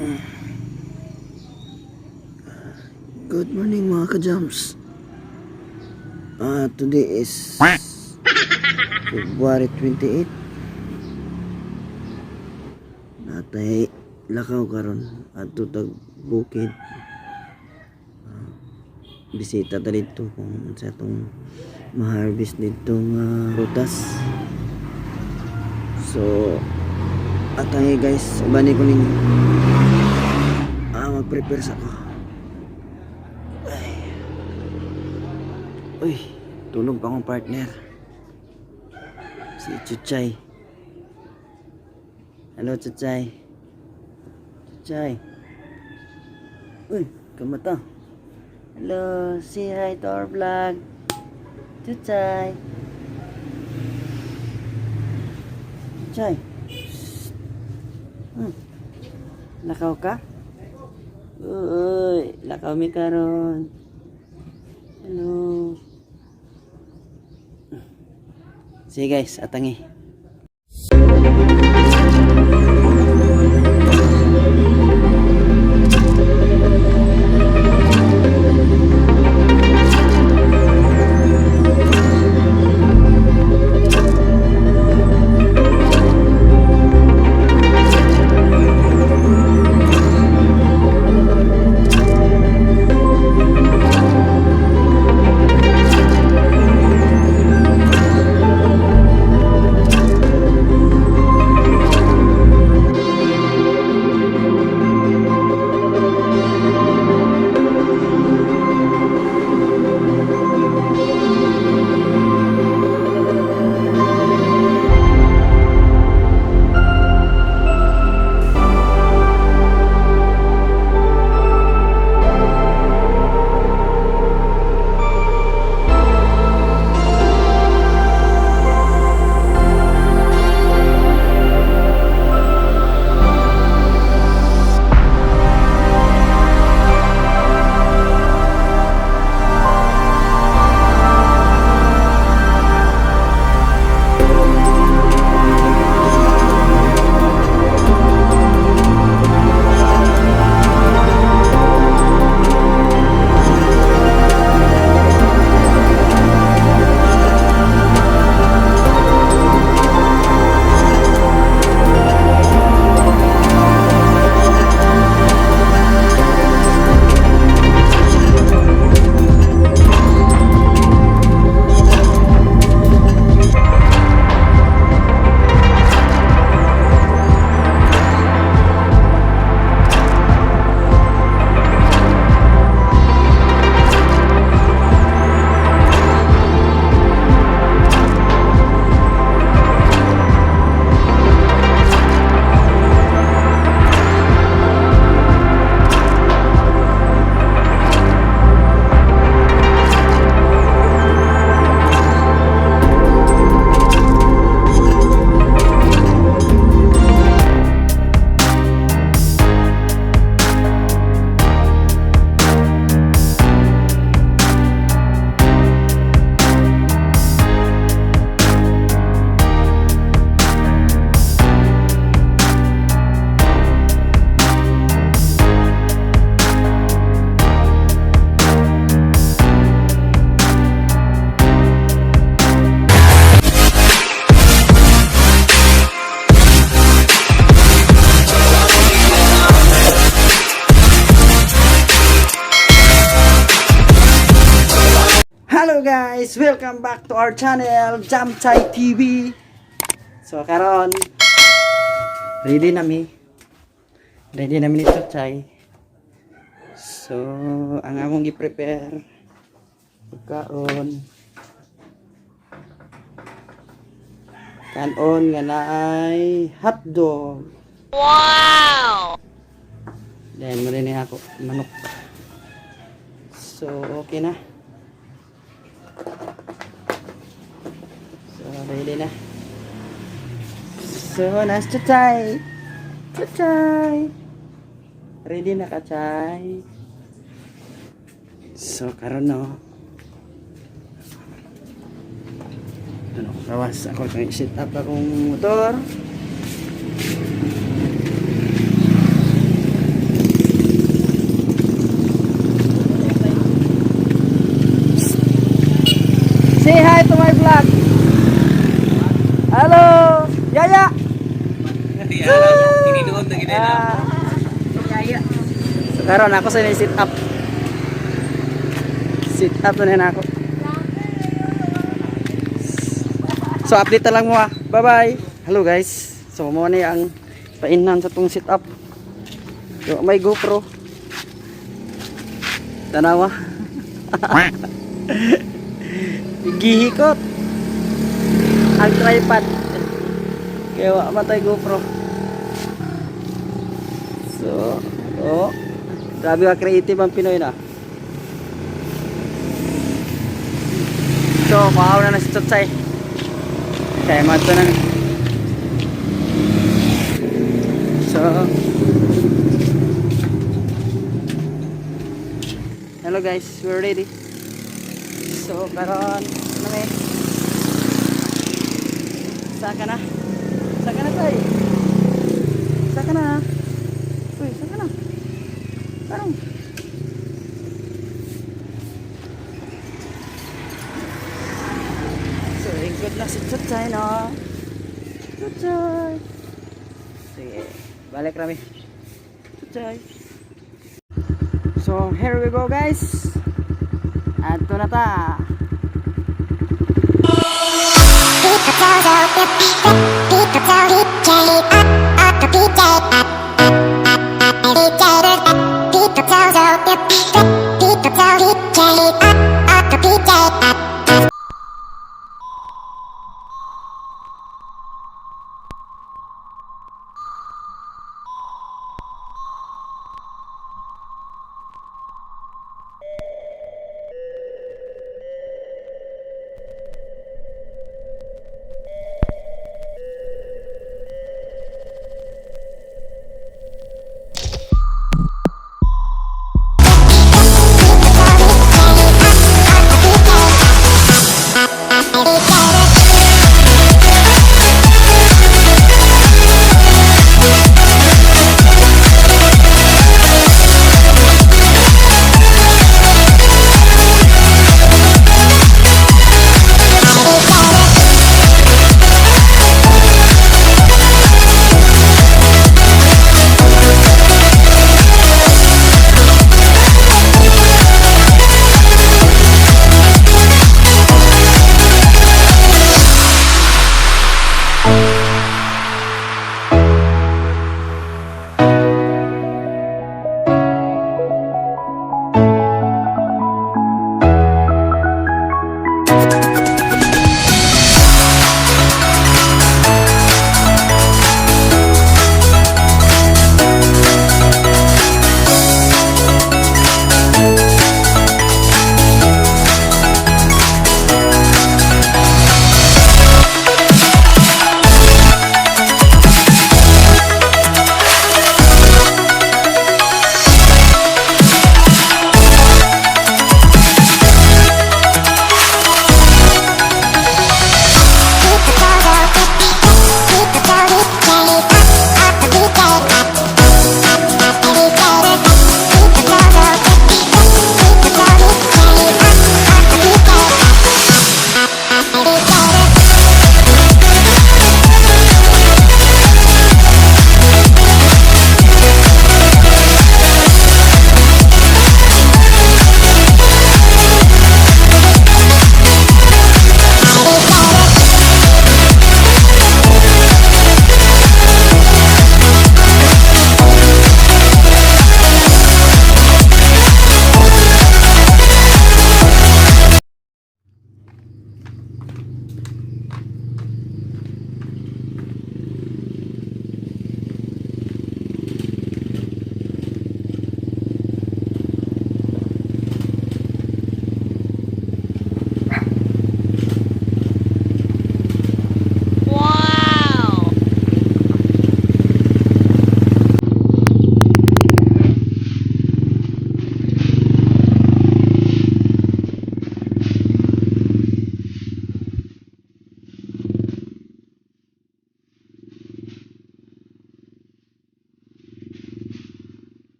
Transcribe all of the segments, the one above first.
Good morning mga ka-jamz. Today is February 28. Natay lakaw karon adto tag Bukid. Bisita ta dito kung sa itong ma-harvest dito nga prutas. So atay guys, bani ko ninyo mag-prepare sa ko. Uy, tulog pa akong partner. Si Chuchay. Hello Chuchay. Chuchay. Uy, kamata. Hello, say hi to our vlog. Chuchay. Chuchay. Lakaw ka? Uy, lakaw mi karon. Hello. Sige guys, atangi. Hello guys, welcome back to our channel Chuchay TV. So karon ready nami ni Chuchay. So ang among gi-prepare pagkaon kanon nga naay hotdog. Wow. Then mo rin ako manok. So okay na. So ready na. So nas Chuchay. Chuchay. Ready na ka, Chay? So karon no. Ano, kawas ako kay set up akong motor. Tinidoon na gina na. Kaayo. So karon ako sa sit up. Sit up na ako. So update na lang mo ah. Bye bye. Hello guys. So mo ni ang painan sa tong sit up. So may GoPro. Tanawa. Gihikot. Ang tripod. Kaya wa matay GoPro. So, oh. Grabe ka creative ang Pinoy na. So, maaw na si Chuchay. Kaya mato na. So, hello guys, we're ready. So, karon nami. Saka na. Saka na tayo. Saka na. Uy, saka na. Parang. So, ikot na si Chuchay, no? Chuchay. Sige, balik kami. Chuchay. So, here we go guys. Ato na ta.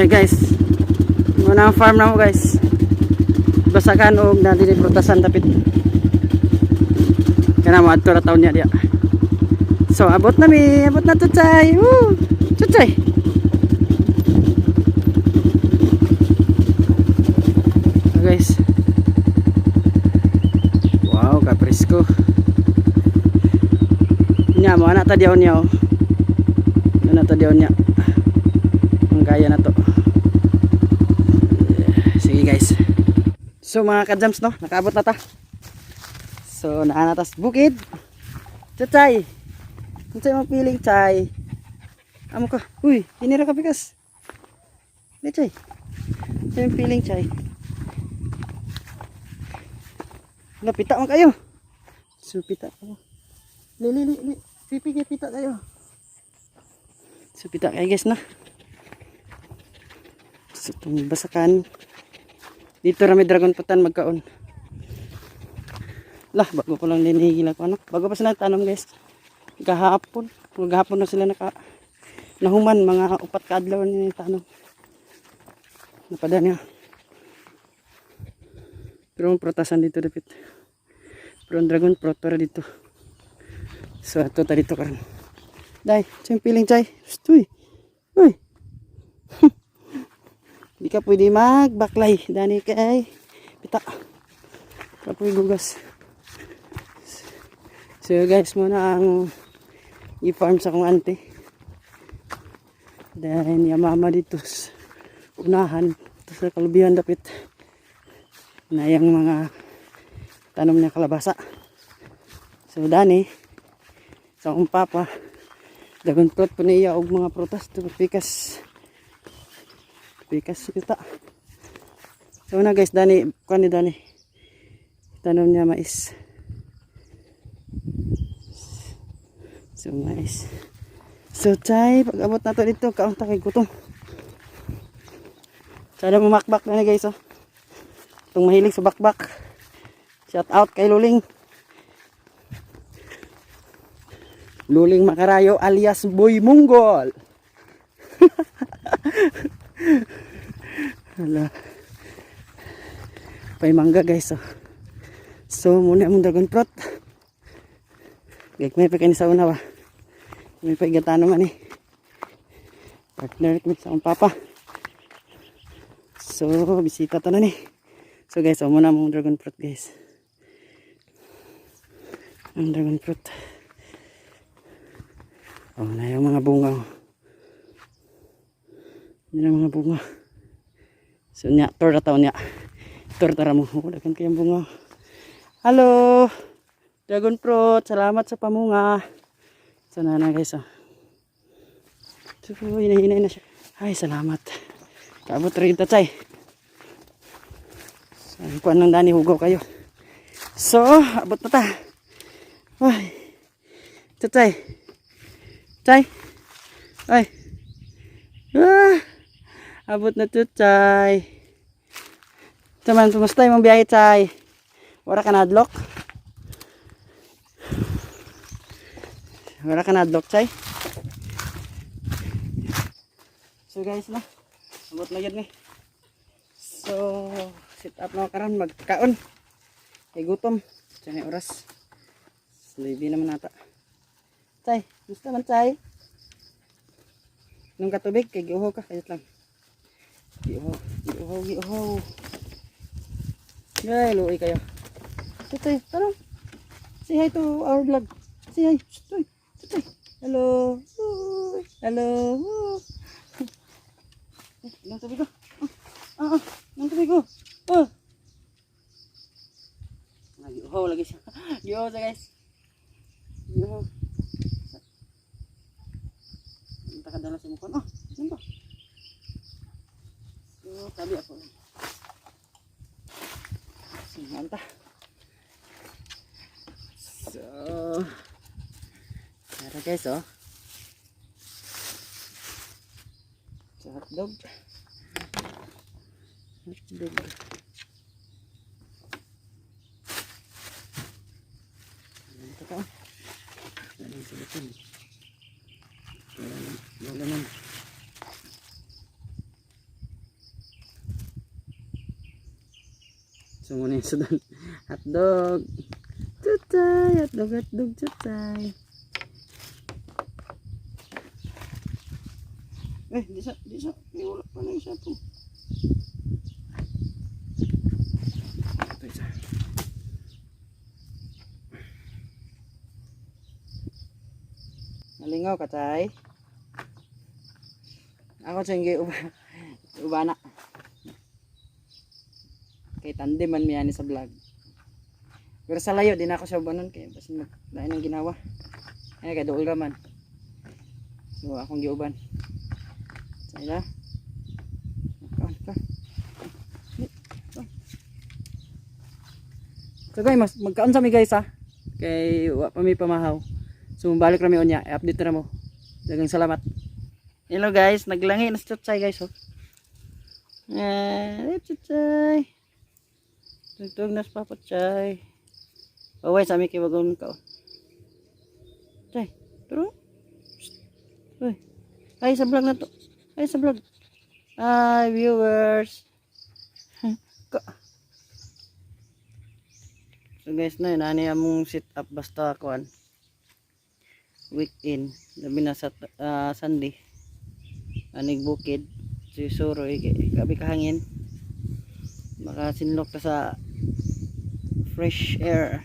Okay guys, muna ang farm na mo guys. Basakan o na din prutasan tapit. Kana mo adto ra taon niya dia. So abot na Chuchay. Woo! Chuchay. So, guys. Wow, kapresko. Nya mo anak ta diaw niya oh. Anak ta diaw niya. Ang gaya na to. Sige guys. So mga ka-jams no, nakaabot na ta. So naanatas bukid. Chuchay. Chuchay mo piling chay. Amo ka. Uy, hinira ka bigas. Chay. Chay mo piling chay. Napita mo kayo. Supita ko. Li. Pipigay pita kayo. Supita kayo guys na. So itong basakan. Dito rami dragon putan magkaon. Lah, bago pa lang dinihigila ko ano. Bago pa sila tanong guys. Gahapon na sila nahuman mga 4 ka adlaw ni tanong. Napada niya. Pero ang protasan dito dapat. Pero ang dragon fruit para dito. So ato ta dito karon. Dai, chay piling chay. Uy. Di ka pwede magbaklay. Dani kay pita. Kapoy gugas. So guys, muna ang i-farm sa kong ante. Dahil niya mama dito sa unahan. Ito sa kalubihan dapit. Na yung mga tanom niya kalabasa. So dani, sa akong papa, dagon fruit po niya og mga prutas. Ito pikas kita. So na guys, dani tanom niya mais. So mais. So chay, pag abot na to dito, kaunta kay gutom. Sada mamakbak na guys oh. Itong mahilig sa bakbak. Shout out kay Luling. Luling Makarayo alias Boy Munggol. Hala. Pay mangga guys oh. So muna mong dragon fruit. Gagmay pa kayo sa una ba. May paigatano man eh. Partner kami sa akong papa. So bisita to na ni. So guys, so muna mong dragon fruit guys. Ang dragon fruit. Oh, na yung mga bunga. Yan ang mga bunga. So nya, tor taon nya. Tor tara mo. Dagan kayong bunga. Hello. Dragon fruit. Salamat sa pamunga. So na guys. Oh. So hinahinay na siya. Ay, salamat. Kaabot rin chay. So, kuan lang dani hugaw kayo. So, abot na ta. Ay. Chay. Chay. Ay. Ah. Abot na to, chay. Taman, sumustay mong biyahe, chay. Wala ka nadlock? Wala ka nadlock, chay? So guys na. Abot na yun eh. So, sit up na karon magkaon. Kay gutom. Chay oras. Sleepy naman nata. Chay, gusto man chay? Nung katubig, kay giuho ka. Kayot lang. Giuho. Yay, luoy kayo. Chay, tara. Say hi to our vlog. Say hi. Chay. Hello. Hello. Nang tubig ko. Nang tubig ko. Giuho lagi siya. Giuho siya guys. Giuho. Kadala sa mukha. Ano ba? So, tabi ako. Singanta. So, tara guys, oh. So, hotdog. Ito ka, oh. Dali sa lutong. Wala naman. So muna yung sudan. Hotdog. Chuchay. Hotdog. Chuchay. Di sa. Wala pa na isa po. Ito isa. Nalingaw ka, Chay. Ako siyang ubana. Kay tandem man miyani sa vlog. Pero sa layo din ako siya ubanon kay basta lain ang ginawa. Ay kay dool raman. So akong giuban. Sayla. So guys, magkaon sa mi guys ha. Kay wa pa mi pamahaw. So balik ra mi unya, i-update na mo. Daghang salamat. Hello guys, naglangi na si Chuchay guys oh. Chuchay. Tugtog na sa Papa Chay. Baway sa amin kiwagon ka. Chay, turo. Uy. Ay sa vlog na to. Ay sa vlog. Hi viewers. So guys na nani among sit up basta kuan. Weekend, labi na sa Sunday. Anig Bukid, si Suroy, gabi kahangin. Makasinlok ka sa fresh air.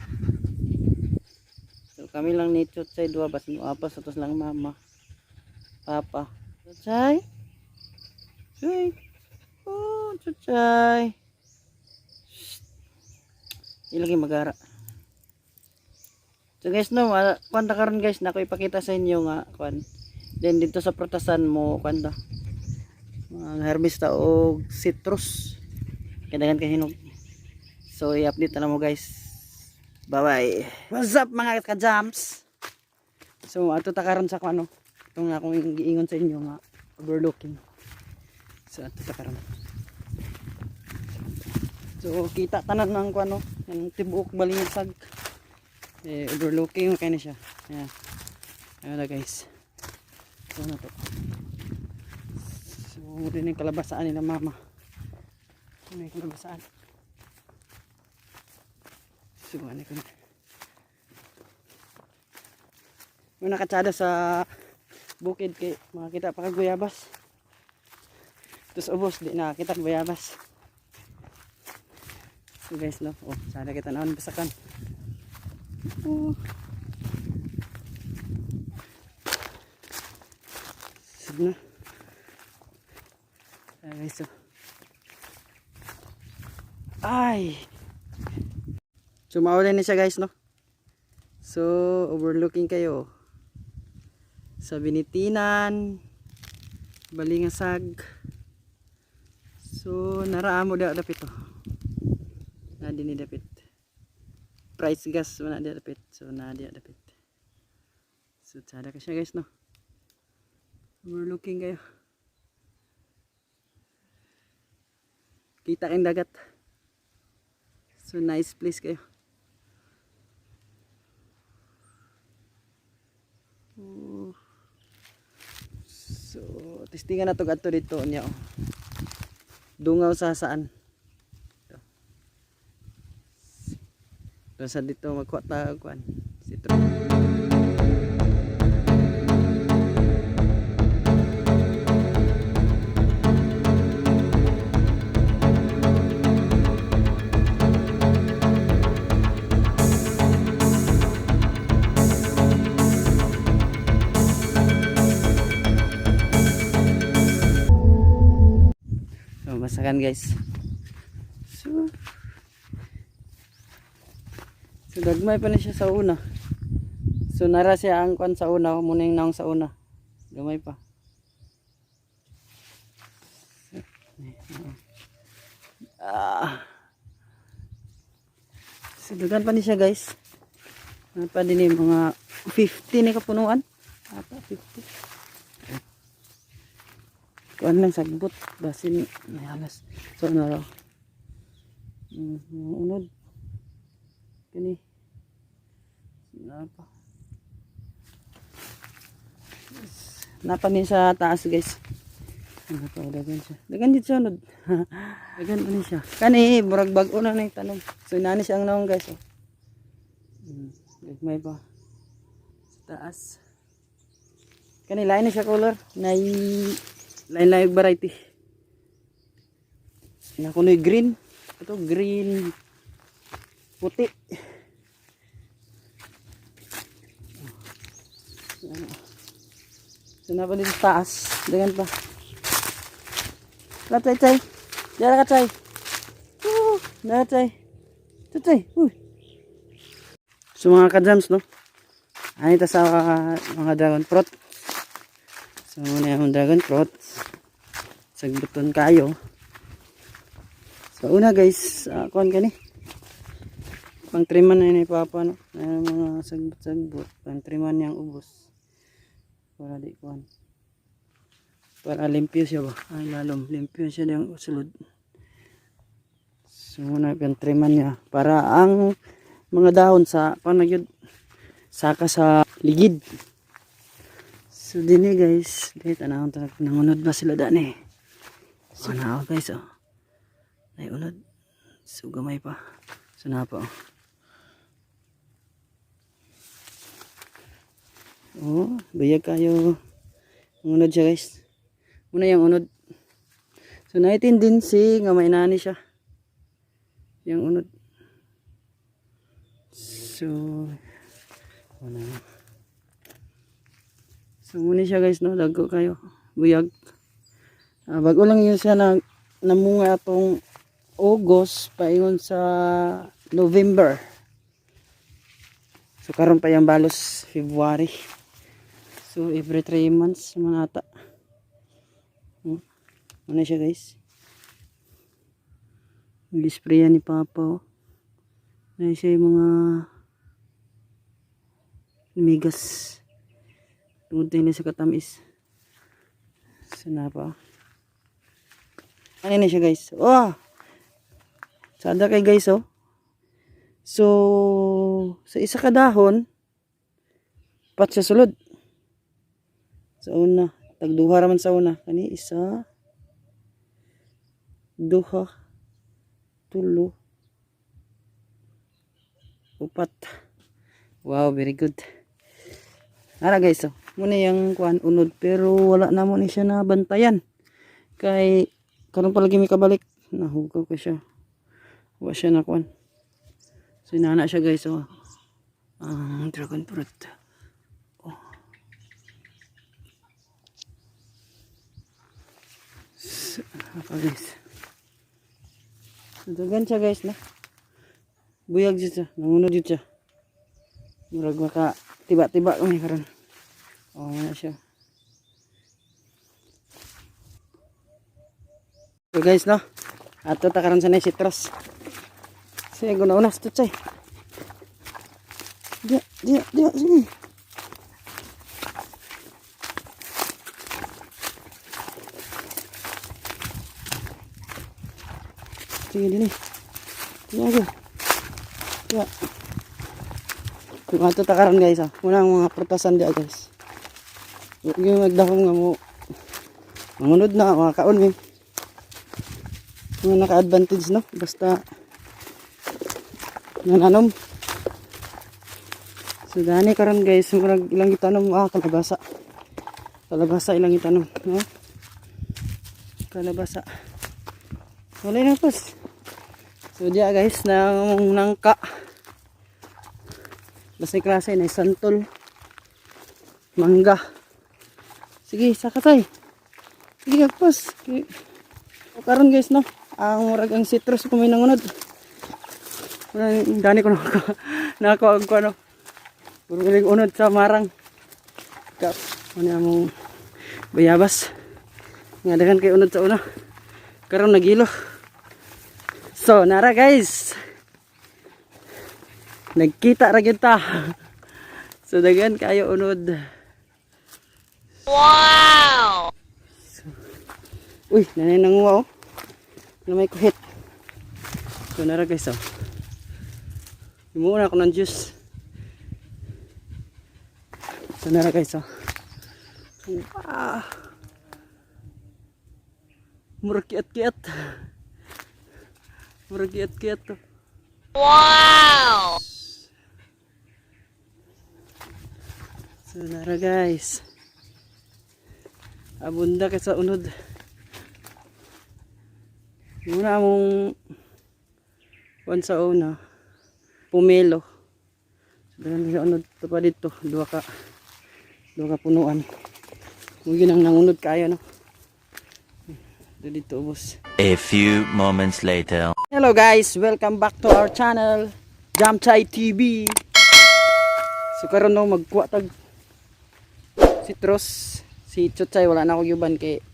So kami lang ni Chuchay dua bas mo apas atos lang mama. Papa. Chuchay. Chuchay. Oh, Chuchay. Ilagi magara. So guys no, kwanta karon guys na ko ipakita sa inyo nga kwan. Then dito sa prutasan mo kwanta. Mga herbista o citrus. Kadagan kahinog. So i-update na mo guys. Bye bye. What's up mga ka-jamz? So ato ta karon sa kuno. Itong akong giingon sa inyo nga overlooking. So ato ta karon. So kita tanan ng kuno, ng tibuok balingsag. Overlooking kay na siya. Ayan. Ayan na guys. So na to. So din yung kalabasaan nila mama. May kalabasaan. So ano ko na. May nakatsada sa bukid kay makakita pa kaguyabas. Tapos ubos di nakakita guyabas. So guys no. Oh, sana kita naon basakan. Oh. Sige na. Guys so. Ay. So maulan na siya guys no. So overlooking kayo sa Binitinan, Balingasag. So naraamo da dapit to. Na dinhi dapit. Price gas mana dia dapit. So na dia dapit. So sada ka siya guys no. Overlooking kayo. Kita kang dagat. So nice place kayo. So testingan na to gadto dito nya. Dungaw sa saan. Sa dito magkuha ta kuan. Sitro. Masakan guys. So dagmay pa na siya sa una. So nara siya ang kwan sa una, muna yung naong sa una. Gamay pa. So dagan pa ni siya guys. Ano pa din yung mga 50 ni kapunuan. Ata 50. Kuan lang sagbot basin may alas. So ano raw. Unod. Kani. Napa ni sa taas guys. Ano pa, dagan siya. Dagan dito siya, dagan ano siya. Kani, murag bag-o na yung tanong. So, inani siya ang naong guys. Oh. Gagmay pa. Sa taas. Kani, lain na siya color. Lain-lain yung variety. Nakunoy green. Ito, green. Puti. So, na pa dito sa taas. Dagan pa. Chay, chay. Diyan ka, chay. Na, chay. Chay. So, mga ka-jams, no? Anita sa mga dragon fruit. So, muna yung dragon fruit. Sagbuton kayo. So, una guys, kuhan ka ni. Pang-triman na yun papa, no? Ayan mga sagbot-sagbot. Pang-triman niyang ubos. Para di kuhan. Para limpyo siya ba? Ay lalom, limpyo siya yung sulod. So muna pang-triman niya. Para ang mga dahon sa panagyod saka sa ligid. So din guys, dito anahon talag nangunod ba sila daan eh. So nao guys oh. Ay unod. So gamay pa. So na pa oh. Oh, bayag kayo. Unod siya guys. Muna yung unod. So naitin din si nga mainani siya. Yung unod. So muna. So muna siya guys no, dago kayo. Buyag. Bago lang yun siya na namunga atong August paingon sa November. So karon pa yung balos February. So every 3 months manata. Ano siya guys? Nag-sprayan ni Papa. Ano siya yung mga migas. Tungod na sa katamis. Sana pa. Ano na siya guys? Oh! Sada kay guys oh. So, sa isa ka dahon, pat siya sulod. Sa una. Tagduha raman sa una. Kani isa. Duha. Tulo. Upat. Wow, very good. Ara guys, oh. Muna yung kuan unod pero wala na mo ni siya na bantayan. Kay karon pa lagi mi kabalik, nahugaw ko siya. Wa siya na kuan. So inana siya guys, oh. Ang dragon fruit. Oh. So, apa guys? Dagan siya guys na. Buyag siya. Nangunod siya. Murag maka tiba-tiba kami karon. Oh, na siya. So guys no. Ato ta karon sa nay citrus. Sige guna-una sa Chuchay. Dia sini. Sige din eh. Sige. Ya. Kung ato takaran guys ah. Muna ang mga prutasan dia guys. Yung magdahong nga mo. Mangunod na mga kaon eh. Mga naka-advantage no. Basta nananom. So gani karon guys. Murag ilang itanom. Kalabasa. Kalabasa ilang itanom. No? Kalabasa. Wala na pos. So diya guys, nangka. Basta klase na santol. Mangga. Sige, sakatay. Sige pos. O karon guys no, ang murag ang citrus ko may nangunod. Dani ko nako ko ano. Puro giling unod sa marang. Kap, ano among bayabas. Ngadagan kay unod sa una. Karon nagilo. So, nara guys. Nagkita ra gyud ta. So, dagan kayo unod. Wow! So, uy, nanay nanguha oh. Ano may kuhit. So, nara guys oh. Imuuna ako ng juice. So, nara guys oh. Wow! Murag kiat-kiat. Murag kiat-kiat to. Wow! So nara guys. Abunda ka sa unod. Muna among kuan sa una. Pumelo. So dagan sa unod to pa dito. Duha ka punuan. Mugin ang nangunod kaayo no. Dito ubos. A few moments later. Hello guys, welcome back to our channel, Chuchay TV. So karon no magkuha tag citrus. Si Chuchay wala na ako yuban kay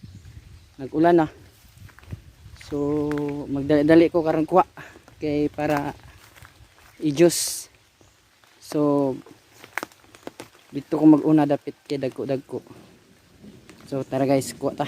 nag-ulan na. So magdali ko karon kuha kay para i-juice. So dito ko mag-una dapit kay dagko. So tara guys, kuha ta.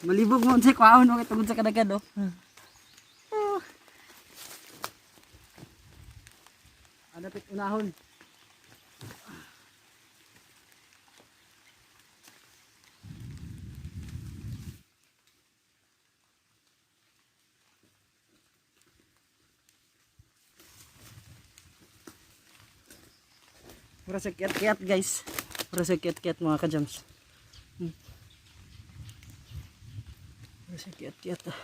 Malibog mo sa kwaon o tungod sa kadagad oh. Adapit unahon. Pura sa kiat-kiat guys. Pura sa kiat-kiat mga ka-jams. Pura sa kiat-kiat ah.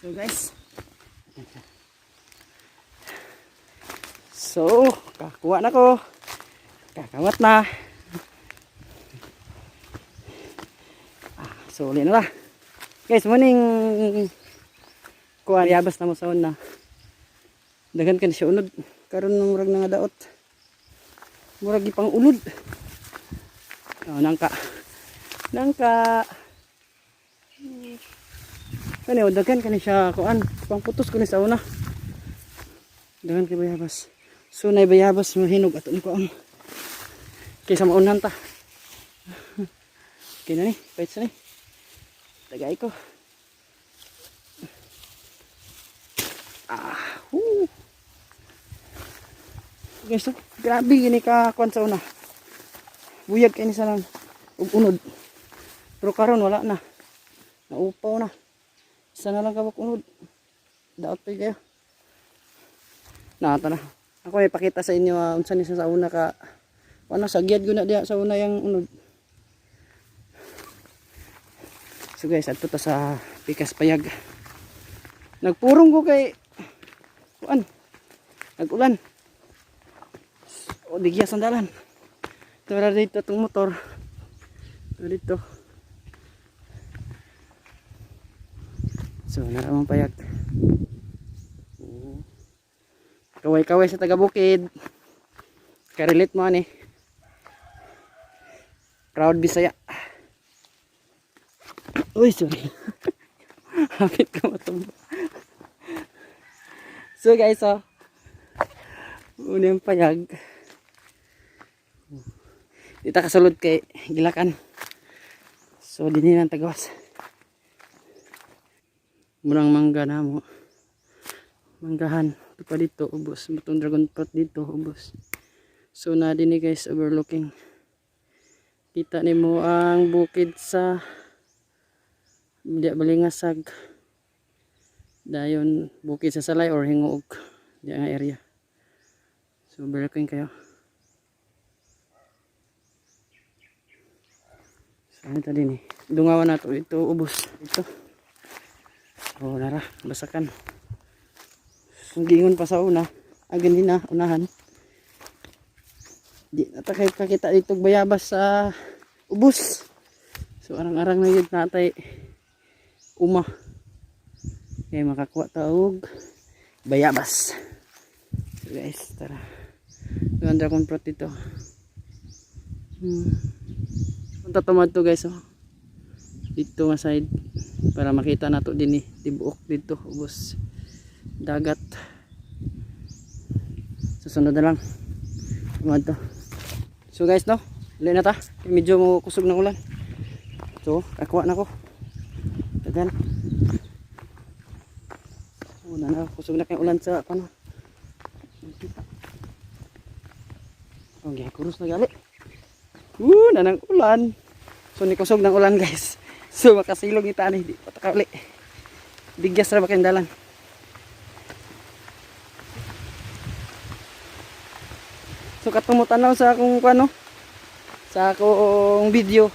So guys. So, kakuha na ko. Kakawat na. So, uli na lah. Guys, morning kuha yabas na mo sa una. Dagan ka na siya unod. Karon ng murag nga daot. Murag ipang unod. Oh, nangka. Kani dagan ka na siya kuan. Pang putos ko ni sa una. Dagan kay bayabas. So nay bayabas mahinog aton ko ang kaysa maunan ta. Okay na ni, pwede ni. Tagay ko. Guys, grabe gini ka kuan sa una. Buyag kay ni sa lang ug unod. Pero karon wala na. Naupaw na. Isa na lang kabak unod. Daot pa kayo. Nata na. Ako ay pakita sa inyo unsa ni sa una ka ano sagyad guna diha sa una yang unod. So guys, adto ta sa pikas payag. Nagpurong ko kay kuan. Nag-ulan. O digya sandalan. Tara dito tong motor. Dito. So naramang payag. Kaway-kaway sa taga Bukid. Karelate mo ani. Proud Bisaya. Uy, sorry. Hapit ko matumba. So guys, unang payag. Dito kasulod kay Gilakan. So din ang tagawas. Murang mangga na mo. Manggahan. Ito pa dito, ubos. Matong dragon fruit dito, ubos. So na din guys, overlooking. Kita ni mo ang bukid sa balingasag. Dayon bukid sa Salay or Hingoog. Di ang area. So overlooking kayo. Ano ta din eh. Dungawan na to. Ito ubos. Ito. Oh, nara. Basakan. Gingon pa sa una. Agad din na. Unahan. Di natakay kakita dito bayabas sa ubos. So arang-arang na yun natay uma. Kaya makakuha taog bayabas. So guys, tara. Ganda kong prot dito. Punta tumad to guys, oh. Dito nga side para makita nato din eh. Tibuok dito, ubos. Dagat. Susunod na lang. Tumad to. So guys, no. Ulit na ta. Medyo mo kusog ng ulan. So, kakuha na ko. Dagan. Una na, kusog na kayong ulan sa pano. Okay, kurus na gali. Nanang ulan. So, ni kusog ng ulan guys. So, makasilong ita ni. Di patakali. Bigyas na ba kayong dalan. So, katumutan na sa akong pano. Sa akong video.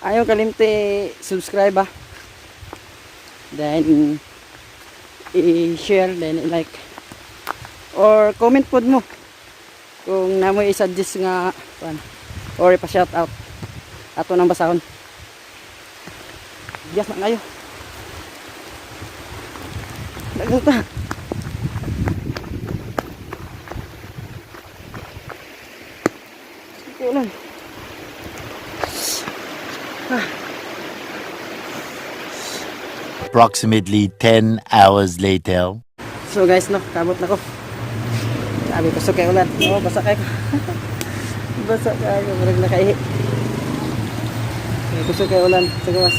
Ayaw kalimti subscribe ah. Then i-share, then i-like. Or comment pod mo. Kung namo i-suggest nga pan. Or ipa-shout out. Ato nang basahon. Yes na kayo. Dagal ta. Sige lang. Approximately 10 hours later. So guys, no, kabot na ko. Sabi ko, kay ulan. Oo, basa kayo. Basa kayo, marag nakaihi. Kusog kay ulan sa gawas.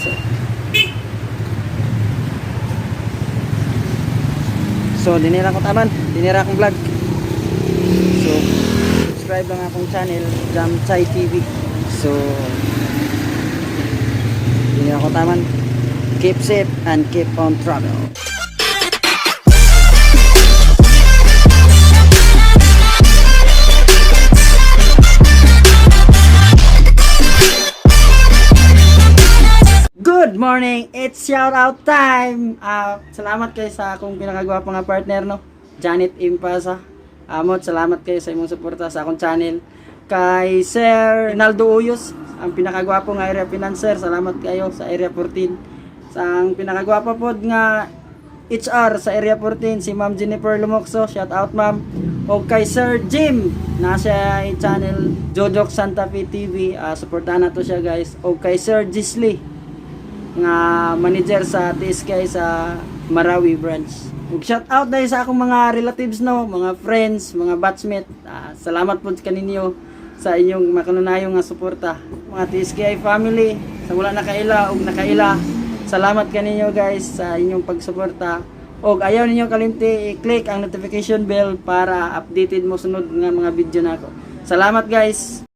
So, dinira ko taman. Dinira akong vlog. So, subscribe lang akong channel, Chuchay TV. So, dinira ko taman. Keep safe and keep on travel. Good morning! It's shout out time! Salamat kayo sa akong pinakagwapang nga partner, no? Janet Impasa. Amot, salamat kayo sa imong suporta sa akong channel. Kay Sir Rinaldo Uyos, ang pinakagwapong area financer. Salamat kayo sa area 14. Ang pinakagwapa pod nga HR sa area 14, si Ma'am Jennifer Lumokso, shout out ma'am. O kay Sir Jim, nasa channel Jojok Santa Fe TV, suportahan na to siya guys. O kay Sir Gisli, nga manager sa TSK sa Marawi branch. Ug shout out dahil sa akong mga relatives, no, mga friends, mga batchmate. Salamat po kaninyo sa inyong makanunayong nga suporta. Mga TSK family, sa wala nakaila ug nakaila. Salamat kaninyo guys sa inyong pagsuporta. Og ayaw ninyo kalimti i-click ang notification bell para updated mo sunod nga mga video nako. Salamat guys.